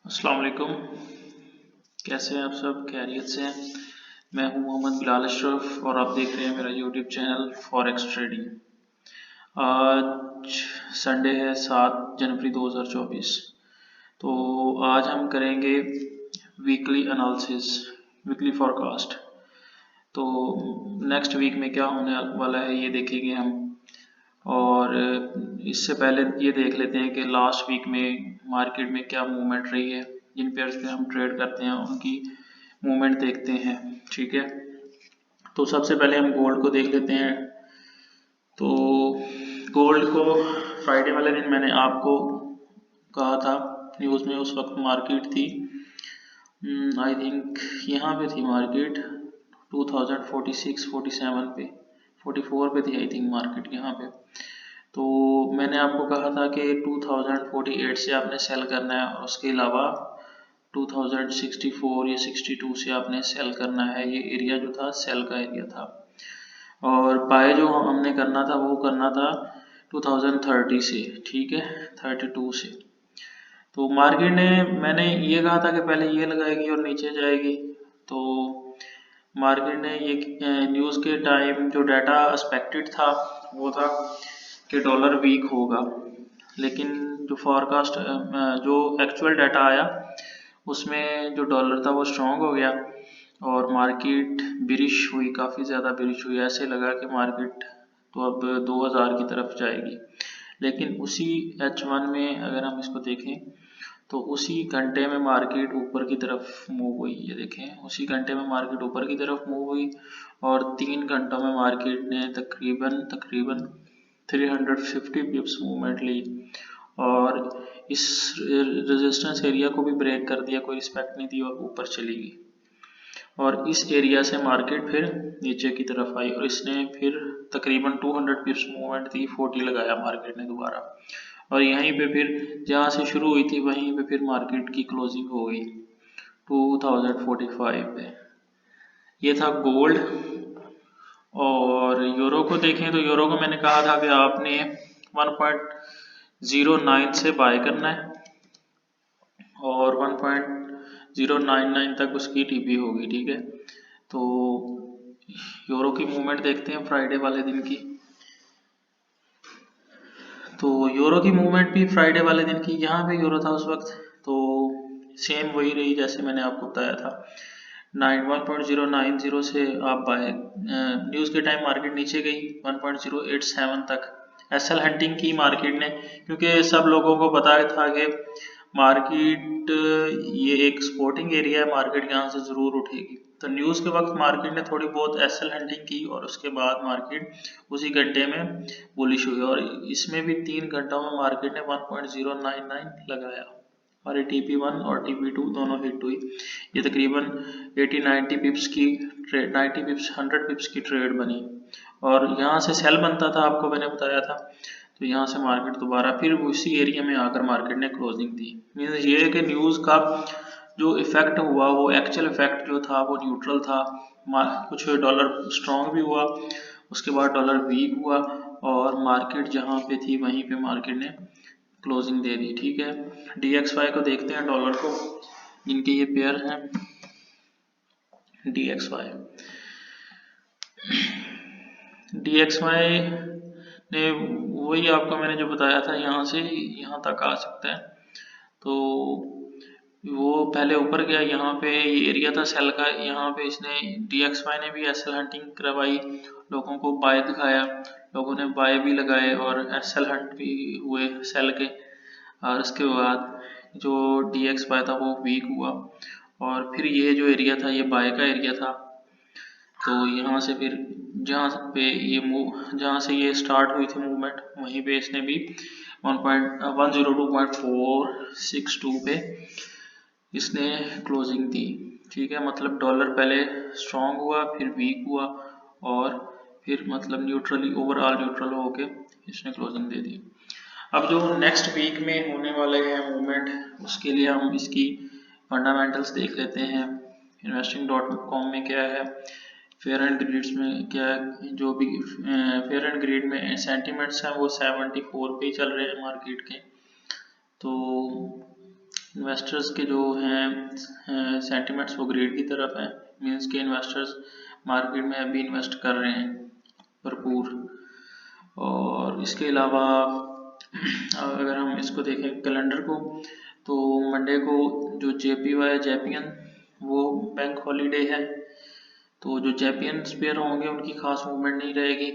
अस्सलाम वालेकुम। कैसे हैं आप सब? खैरियत से हैं? मैं हूं मोहम्मद बिलाल अशरफ और आप देख रहे हैं मेरा यूट्यूब चैनल फॉरेक्स ट्रेडिंग। आज संडे है 7 जनवरी 2024। तो आज हम करेंगे वीकली एनालिसिस, वीकली फॉरकास्ट। तो नेक्स्ट वीक में क्या होने वाला है ये देखेंगे हम। और इससे पहले ये देख लेते हैं कि लास्ट वीक में मार्केट में क्या मूवमेंट रही है। जिन पेयर्स पे हम ट्रेड करते हैं उनकी मूवमेंट देखते हैं। ठीक है, तो सबसे पहले हम गोल्ड को देख लेते हैं। तो गोल्ड को फ्राइडे वाले दिन मैंने आपको कहा था न्यूज़ में, उस वक्त मार्केट थी आई थिंक यहाँ पे थी मार्केट 2046 47 पे, 44 पे थी आई थिंक मार्केट यहाँ पे। तो मैंने आपको कहा था कि 2048 से आपने सेल करना है और उसके अलावा 2064 या 62 से आपने सेल करना है। ये एरिया जो था सेल का एरिया था। और बाय जो हमने करना था वो करना था 2030 से, ठीक है, 32 से। तो मार्केट ने, मैंने ये कहा था कि पहले ये लगाएगी और नीचे जाएगी। तो मार्केट ने ये न्यूज़ के टाइम जो डाटा एक्सपेक्टेड था वो था कि डॉलर वीक होगा, लेकिन जो फॉरकास्ट जो एक्चुअल डाटा आया उसमें जो डॉलर था वो स्ट्रॉन्ग हो गया और मार्केट बिरिश हुई, काफ़ी ज़्यादा बिरिश हुई। ऐसे लगा कि मार्केट तो अब 2000 की तरफ जाएगी। लेकिन उसी H1 में अगर हम इसको देखें तो उसी घंटे में मार्केट ऊपर की तरफ मूव हुई। ये देखें, उसी घंटे में मार्केट ऊपर की तरफ मूव हुई और 3 घंटों में मार्केट ने तकरीबन 350 पिप्स मूवमेंट ली और इस रेजिस्टेंस एरिया को भी ब्रेक कर दिया, कोई रिस्पेक्ट नहीं दी और ऊपर चली गई। और इस एरिया से मार्केट फिर नीचे की तरफ आई और इसने फिर तकरीबन 200 पिप्स मूवमेंट दी, 40 लगाया मार्केट ने दोबारा। और यहीं पे फिर जहाँ से शुरू हुई थी वहीं पे फिर मार्केट की क्लोजिंग हो गई 2045 पे। ये था गोल्ड। और यूरो को देखें तो यूरो को मैंने कहा था कि आपने 1.09 से बाय करना है और 1.099 तक उसकी टीपी होगी, ठीक है। तो यूरो की मूवमेंट देखते हैं फ्राइडे वाले दिन की। तो यूरो की मूवमेंट भी फ्राइडे वाले दिन की, यहाँ पे यूरो था उस वक्त तो सेम वही रही जैसे मैंने आपको बताया था। 1.090 से आप बाय, न्यूज़ के टाइम मार्केट नीचे गई 1.087 तक। एसएल हंटिंग की मार्केट ने, क्योंकि सब लोगों को पता था कि मार्केट ये एक सपोर्टिंग एरिया है, मार्केट यहाँ से ज़रूर उठेगी। तो न्यूज़ के वक्त मार्केट ने थोड़ी बहुत एसएल हंटिंग की और उसके बाद मार्केट उसी घंटे में बुलिश हुई और इसमें भी 3 घंटों में मार्केट ने 1.099 लगाया और TP1 और TP2 दोनों हिट हुई। ये तकरीबन 80-90 पिप्स की ट्रेड, 90 पिप्स 100 पिप्स की ट्रेड बनी और यहाँ से सेल बनता था, आपको मैंने बताया था। तो यहाँ से मार्केट दोबारा फिर उसी एरिया में आकर मार्केट ने क्लोजिंग दी। मीन्स ये है कि न्यूज़ का जो इफेक्ट हुआ वो एक्चुअल इफेक्ट जो था वो न्यूट्रल था। कुछ डॉलर स्ट्रॉन्ग भी हुआ, उसके बाद डॉलर वीक हुआ और मार्केट जहाँ पे थी वहीं पे मार्केट ने क्लोजिंग दे दी, ठीक है। DXY को देखते हैं, डॉलर को, जिनके ये पेयर हैं DXY। DXY ने वही आपको मैंने जो बताया था, यहाँ से यहाँ तक आ सकता है। तो वो पहले ऊपर गया, यहाँ पे ये एरिया था सेल का, यहाँ पे इसने DXY ने भी एसएल हंटिंग करवाई, लोगों को बाय दिखाया, लोगों ने बाय भी लगाए और एसएल हंट भी हुए सेल के। और उसके बाद जो DXY था वो वीक हुआ और फिर ये जो एरिया था ये बाय का एरिया था। तो यहाँ से फिर जहाँ से ये स्टार्ट हुई थी मूवमेंट वहीं पे इसने भी 102.462 पे इसने क्लोजिंग दी, ठीक है। मतलब डॉलर पहले स्ट्रॉन्ग हुआ फिर वीक हुआ और फिर मतलब न्यूट्रली, ओवरऑल न्यूट्रल होके इसने क्लोजिंग दे दी। अब जो नेक्स्ट वीक में होने वाले हैं मूवमेंट, उसके लिए हम इसकी फंडामेंटल्स देख लेते हैं। investing.com में क्या है, फेयर एंड ग्रीड्स में क्या है, जो भी फेयर एंड ग्रीड में सेंटिमेंट्स हैं वो 74 पे ही चल रहे हैं मार्केट के। तो इन्वेस्टर्स के जो हैं सेंटिमेंट्स वो ग्रेड की तरफ है, मीन्स के इन्वेस्टर्स मार्केट में अभी इन्वेस्ट कर रहे हैं भरपूर। और इसके अलावा अगर हम इसको देखें कैलेंडर को, तो मंडे को जो JPY जैपियन वो बैंक हॉलीडे है, तो जो जैपियन पेयर होंगे उनकी खास मूवमेंट नहीं रहेगी,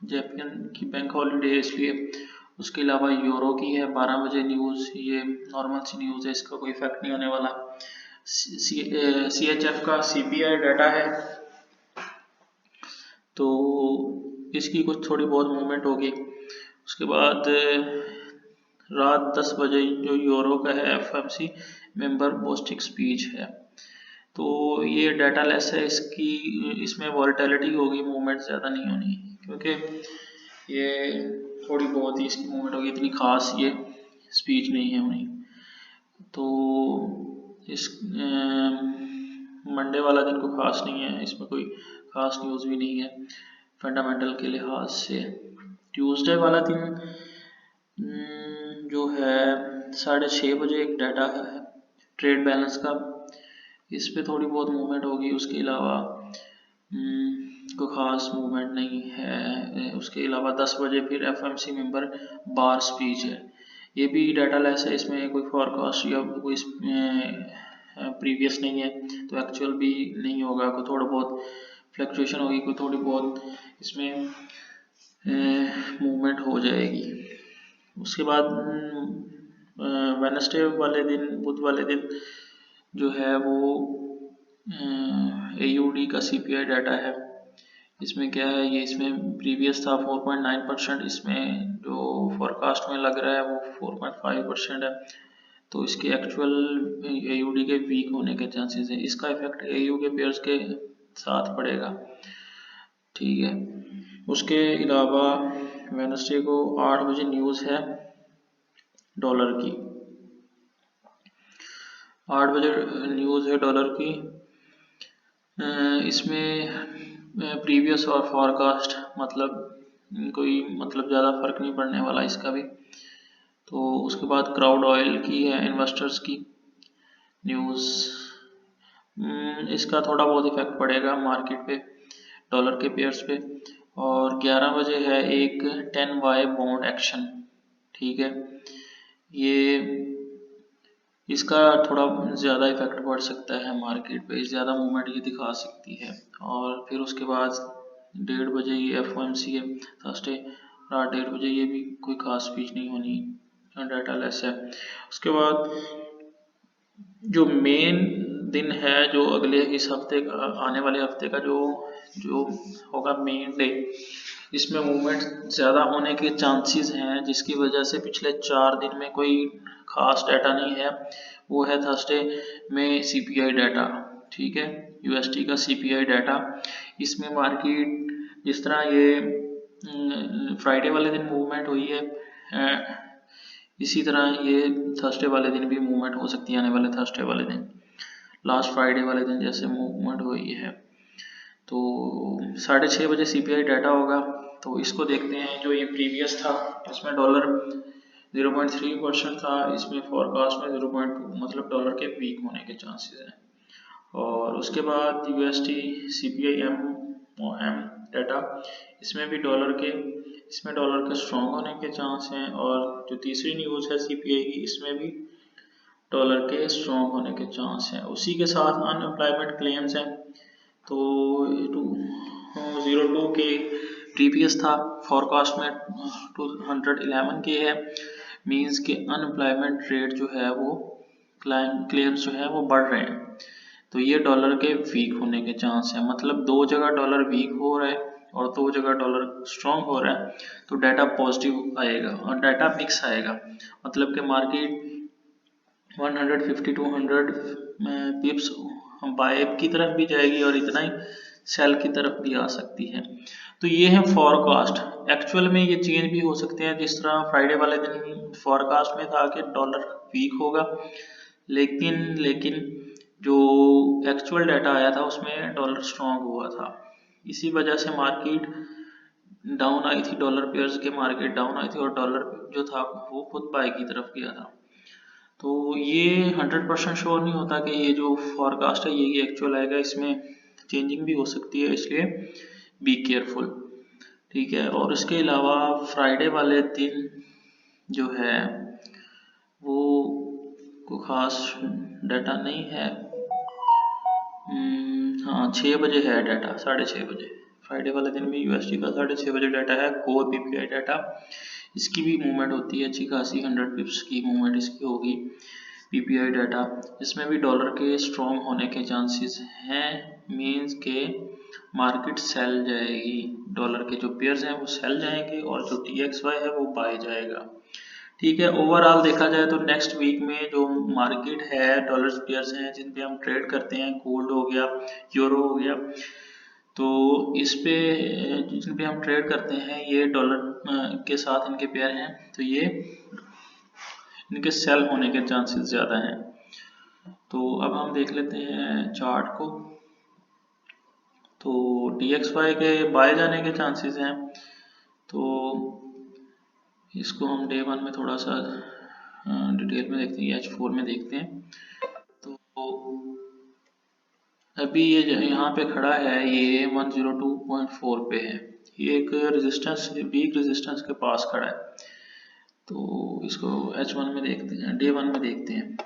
जैपियन की बैंक हॉलीडे है इसलिए। उसके अलावा यूरो की है 12 बजे न्यूज़, ये नॉर्मल सी न्यूज़ है, इसका कोई इफेक्ट नहीं होने वाला। CHF का CPI डाटा है, तो इसकी कुछ थोड़ी बहुत मूवमेंट होगी। उसके बाद रात 10 बजे जो यूरो का है FMC मेंबर बोस्टिक स्पीच है, तो ये डाटा लेस है, इसमें वॉलेटिलिटी होगी, मूवमेंट ज़्यादा नहीं होनी, क्योंकि ये थोड़ी बहुत ही इसकी मूवमेंट होगी, इतनी खास ये स्पीच नहीं है होनी। तो इस मंडे वाला दिन कोई खास नहीं है, इसमें कोई खास न्यूज़ भी नहीं है फंडामेंटल के लिहाज से। ट्यूसडे वाला दिन जो है 6:30 बजे एक डाटा है ट्रेड बैलेंस का, इस पे थोड़ी बहुत मूवमेंट होगी, उसके अलावा कोई ख़ास मूवमेंट नहीं है। उसके अलावा 10 बजे फिर FMC मेंबर बार स्पीच है, ये भी डाटा लेस है, इसमें कोई फॉरकास्ट या कोई प्रीवियस नहीं है, तो एक्चुअल भी नहीं होगा, कोई थोड़ा बहुत फ्लक्चुएशन होगी, कोई थोड़ी बहुत इसमें मूवमेंट हो जाएगी। उसके बाद वेडनेसडे वाले दिन, बुध वाले दिन जो है वो AUD का CPI डाटा है, इसमें क्या है, ये इसमें प्रीवियस था 4.9%, इसमें जो फोरकास्ट में लग रहा है वो 4.5% है, तो इसके एक्चुअल AUD के वीक होने के चांसेस हैं, इसका इफेक्ट AU के पेयर्स के साथ पड़ेगा, ठीक है। उसके अलावा वेडनेसडे को 8 बजे न्यूज़ है डॉलर की, 8 बजे न्यूज़ है डॉलर की, इसमें प्रीवियस और फॉरकास्ट कोई ज़्यादा फर्क नहीं पड़ने वाला इसका भी। तो उसके बाद क्राउड ऑयल की है इन्वेस्टर्स की न्यूज़, इसका थोड़ा बहुत इफेक्ट पड़ेगा मार्केट पे, डॉलर के पेयर्स पे। और 11 बजे है एक 10Y बॉन्ड एक्शन, ठीक है, ये इसका थोड़ा ज़्यादा इफेक्ट पड़ सकता है मार्केट पे, ज़्यादा मूवमेंट ये दिखा सकती है। और फिर उसके बाद 1:30 बजे ये FOMC है थर्सडे, रात 1:30 बजे, ये भी कोई खास स्पीच नहीं होनी, डाटा लेस है। उसके बाद जो मेन दिन है, जो अगले इस हफ्ते का, आने वाले हफ्ते का जो होगा मेन डे, इसमें मूवमेंट ज़्यादा होने के चांसेस हैं, जिसकी वजह से पिछले 4 दिन में कोई खास डाटा नहीं है, वो है थर्सडे में CPI डाटा, ठीक है, USD का CPI डाटा। इसमें मार्केट जिस तरह ये फ्राइडे वाले दिन मूवमेंट हुई है, इसी तरह ये थर्सडे वाले दिन भी मूवमेंट हो सकती है, आने वाले थर्सडे वाले दिन, लास्ट फ्राइडे वाले दिन जैसे मूवमेंट हुई है। तो 6:30 बजे CPI डाटा होगा, तो इसको देखते हैं। जो ये प्रीवियस था इसमें डॉलर 0.3% था, इसमें फॉरकास्ट में 0.2, डॉलर के वीक होने के चांसेस हैं। और उसके बाद USD CPI M डाटा, इसमें भी डॉलर के स्ट्रॉन्ग होने के चांस हैं। और जो तीसरी न्यूज़ है CPI की, इसमें भी डॉलर के स्ट्रॉन्ग होने के चांस हैं। उसी के साथ अनएम्प्लॉयमेंट क्लेम्स हैं, तो 202 के प्रीवियस था, फॉरकास्ट में 211 के है, मींस के अनएम्प्लॉयमेंट रेट जो है वो क्लेम्स जो है वो बढ़ रहे हैं, तो ये डॉलर के वीक होने के चांस है, दो जगह डॉलर वीक हो रहा है और दो जगह डॉलर स्ट्रॉन्ग हो रहा है, तो डाटा पॉजिटिव आएगा और डाटा मिक्स आएगा, कि मार्केट 150-200 पिप्स बाय की तरफ भी जाएगी और इतना ही सेल की तरफ भी आ सकती है। तो ये है फॉरकास्ट, एक्चुअल में ये चेंज भी हो सकते हैं, जिस तरह फ्राइडे वाले दिन फॉरकास्ट में था कि डॉलर वीक होगा, लेकिन जो एक्चुअल डाटा आया था उसमें डॉलर स्ट्रॉन्ग हुआ था, इसी वजह से मार्केट डाउन आई थी, डॉलर पेयर्स के मार्केट डाउन आई थी और डॉलर जो था वो खुद बाय की तरफ गया था। तो ये 100% श्योर नहीं होता कि ये जो फॉरकास्ट है यही एक्चुअल आएगा, इसमें चेंजिंग भी हो सकती है, इसलिए बी केयरफुल। ठीक है, और इसके अलावा फ्राइडे वाले दिन जो है वो कोई खास डाटा नहीं है। हाँ 6 बजे है डाटा, 6:30 बजे फ्राइडे वाले दिन भी यूएसडी का 6:30 बजे डाटा है, कोर पीपीआई डाटा। इसकी भी मूवमेंट होती है अच्छी खासी, 100 पिप्स की मूवमेंट इसकी होगी पीपीआई डाटा। इसमें भी डॉलर के स्ट्रॉन्ग होने के चांसेस हैं, मींस के मार्केट सेल जाएगी, डॉलर के जो पेयर्स हैं वो सेल जाएंगे और जो DXY है वो बाय जाएगा। ठीक है, ओवरऑल देखा जाए तो नेक्स्ट वीक में जो मार्केट है, डॉलर पेयर्स हैं जिन पे हम ट्रेड करते हैं, गोल्ड हो गया, यूरो हो गया, तो इस पे जिन पे हम ट्रेड करते हैं ये डॉलर के साथ इनके पेयर हैं, तो ये इनके सेल होने के चांसेस ज़्यादा हैं। तो अब हम देख लेते हैं चार्ट को। तो DXY के बाय जाने के चांसेस हैं, तो इसको हम डे 1 में थोड़ा सा डिटेल में देखते हैं, H4 में देखते हैं। तो अभी ये यहाँ पे खड़ा है, ये 102.4 पे है, ये एक रेजिस्टेंस, वीक रेजिस्टेंस के पास खड़ा है। तो इसको H1 में देखते हैं, डे 1 में देखते हैं।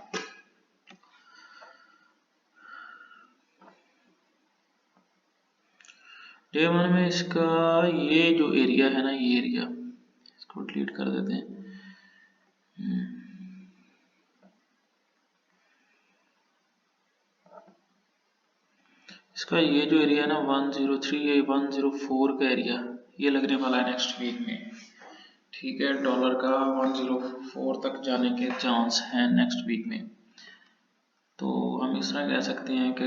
डे 1 में इसका ये जो एरिया है ना, ये एरिया इसको डिलीट कर देते हैं। इसका ये जो एरिया है ना 103 या 104 का एरिया, ये लगने वाला है नेक्स्ट वीक में। ठीक है, डॉलर का 104 तक जाने के चांस हैं नेक्स्ट वीक में। तो हम इस तरह कह सकते हैं कि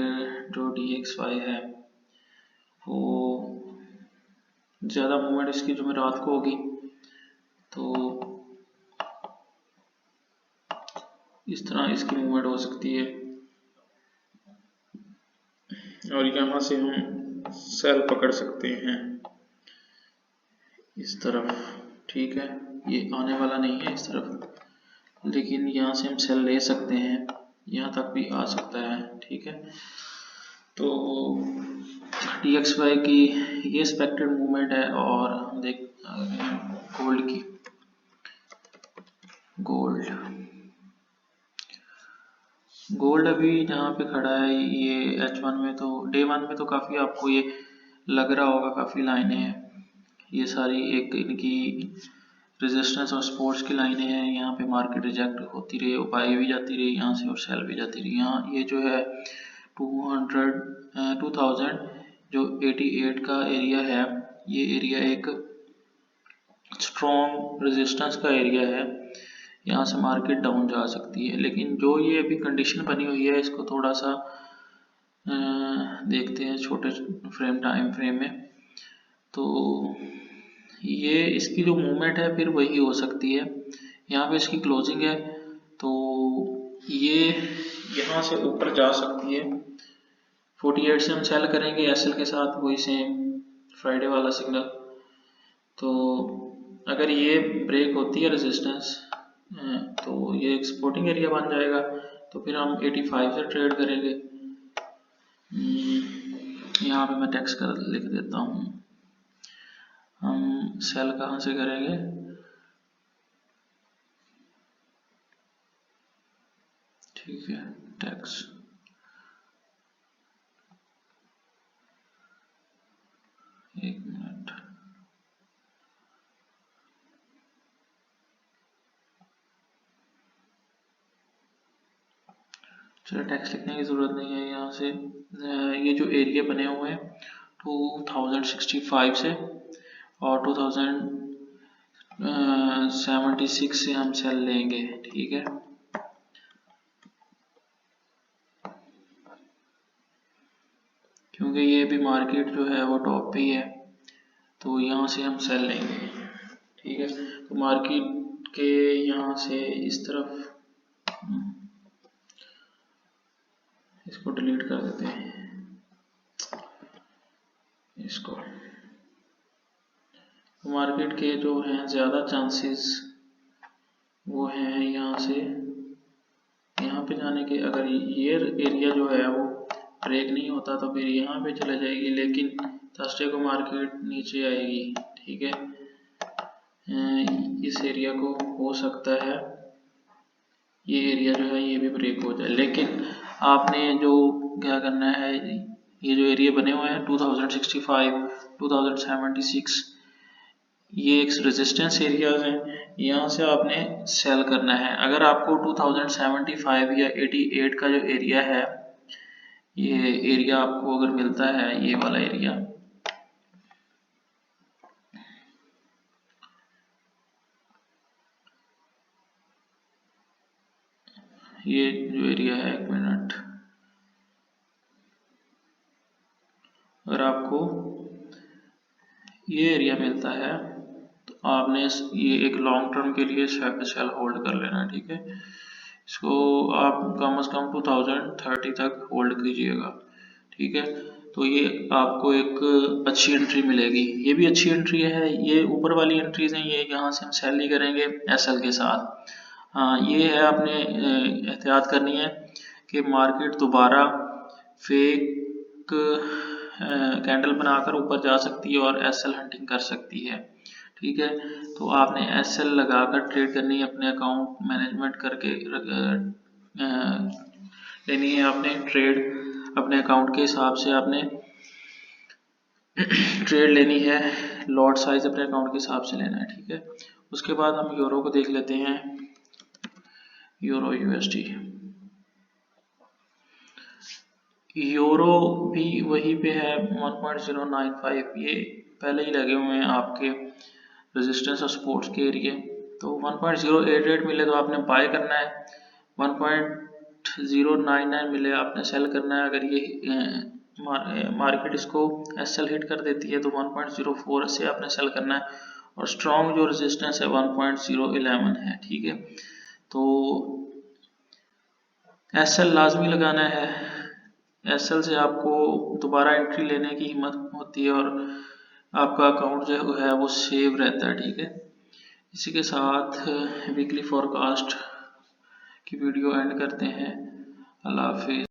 जो DXY है वो ज़्यादा मूवमेंट इसकी जो रात को होगी, तो इस तरह इसकी मूवमेंट हो सकती है और यहाँ से हम सेल पकड़ सकते हैं इस तरफ। ठीक है, ये आने वाला नहीं है इस तरफ, लेकिन यहाँ से हम सेल ले सकते हैं, यहाँ तक भी आ सकता है। ठीक है, तो DXY की ये एक्सपेक्टेड मूवमेंट है। और हम देख गोल्ड की, गोल्ड अभी जहाँ पे खड़ा है ये H1 में, तो डे 1 में तो काफ़ी आपको ये लग रहा होगा, काफ़ी लाइनें हैं ये सारी, एक इनकी रेजिस्टेंस और सपोर्ट्स की लाइनें हैं। यहाँ पे मार्केट रिजेक्ट होती रही, बाई भी जाती रही यहाँ से और सेल भी जाती रही। यहाँ ये जो है 2000 जो 88 का एरिया है, ये एरिया एक स्ट्रॉन्ग रेजिस्टेंस का एरिया है, यहाँ से मार्केट डाउन जा सकती है। लेकिन जो ये अभी कंडीशन बनी हुई है, इसको थोड़ा सा देखते हैं छोटे टाइम फ्रेम में। तो ये इसकी जो मूवमेंट है फिर वही हो सकती है, यहाँ पे इसकी क्लोजिंग है, तो ये यहाँ से ऊपर जा सकती है। 48 से हम सेल करेंगे SL के साथ, वही सेम फ्राइडे वाला सिग्नल। तो अगर ये ब्रेक होती है रेजिस्टेंस, तो ये एक सपोर्टिंग एरिया बन जाएगा, तो फिर हम 85 से ट्रेड करेंगे। यहाँ पे मैं टेक्स्ट कर लिख देता हूँ, हम सेल कहाँ से करेंगे, ठीक है, टेक्स्ट एक मिनट, चलो टेक्स्ट लिखने की ज़रूरत नहीं है। यहाँ से ये जो एरिया बने हुए हैं 2065 से और 2076 से हम सेल लेंगे। ठीक है, क्योंकि ये भी मार्केट जो है वो टॉप पे ही है, तो यहाँ से हम सेल लेंगे। ठीक है, तो मार्केट के यहाँ से इस तरफ इसको डिलीट कर देते हैं, इसको मार्केट के जो हैं ज़्यादा चांसेस वो हैं यहाँ से यहाँ पे जाने के, अगर ये एरिया जो है वो ब्रेक नहीं होता तो फिर यहाँ पे चले जाएगी, लेकिन थर्सडे को मार्केट नीचे आएगी, ठीक है। इस एरिया को हो सकता है ये एरिया जो है ये भी ब्रेक हो जाए, लेकिन आपने जो क्या करना है, ये जो एरिया बने हुए हैं 2065, 2076, ये एक रेजिस्टेंस एरियाज हैं, यहाँ से आपने सेल करना है। अगर आपको 2075 या 88 का जो एरिया है, ये एरिया आपको अगर मिलता है, ये वाला एरिया, ये जो एरिया है, एक मिनट, अगर आपको ये एरिया मिलता है तो आपने ये एक लॉन्ग टर्म के लिए सेल होल्ड कर लेना, ठीक है। इसको आप कम से कम 2030 तक होल्ड कीजिएगा, ठीक है। तो ये आपको एक अच्छी एंट्री मिलेगी, ये भी अच्छी एंट्री है। ये ऊपर वाली एंट्रीज हैं, ये यहाँ से हम सेल नहीं करेंगे एसएल के साथ। हाँ, ये है आपने एहतियात करनी है कि मार्केट दोबारा फेक कैंडल बनाकर ऊपर जा सकती है और एसएल हंटिंग कर सकती है, ठीक है। तो आपने एसएल लगाकर ट्रेड करनी है, अपने अकाउंट मैनेजमेंट करके लेनी है आपने ट्रेड, अपने अकाउंट के हिसाब से आपने ट्रेड लेनी है, लॉट साइज अपने अकाउंट के हिसाब से लेना है, ठीक है। उसके बाद हम यूरो को देख लेते हैं, यूरो यूएसडी। यूरो भी वहीं पे है 1.095, ये पहले ही लगे हुए हैं आपके रेजिस्टेंस और सपोर्ट्स के एरिए। तो 1.088 मिले तो आपने बाय करना है, 1.099 मिले आपने सेल करना है। अगर ये मार्केट इसको एसएल हिट कर देती है तो 1.04 से आपने सेल करना है, और स्ट्रॉन्ग जो रेजिस्टेंस है 1.011 है, ठीक है। तो एसएल लाजमी लगाना है, एसएल से आपको दोबारा एंट्री लेने की हिम्मत होती है और आपका अकाउंट जो है वो सेव रहता है, ठीक है। इसी के साथ वीकली फॉरकास्ट की वीडियो एंड करते हैं। अल्लाह हाफिज़।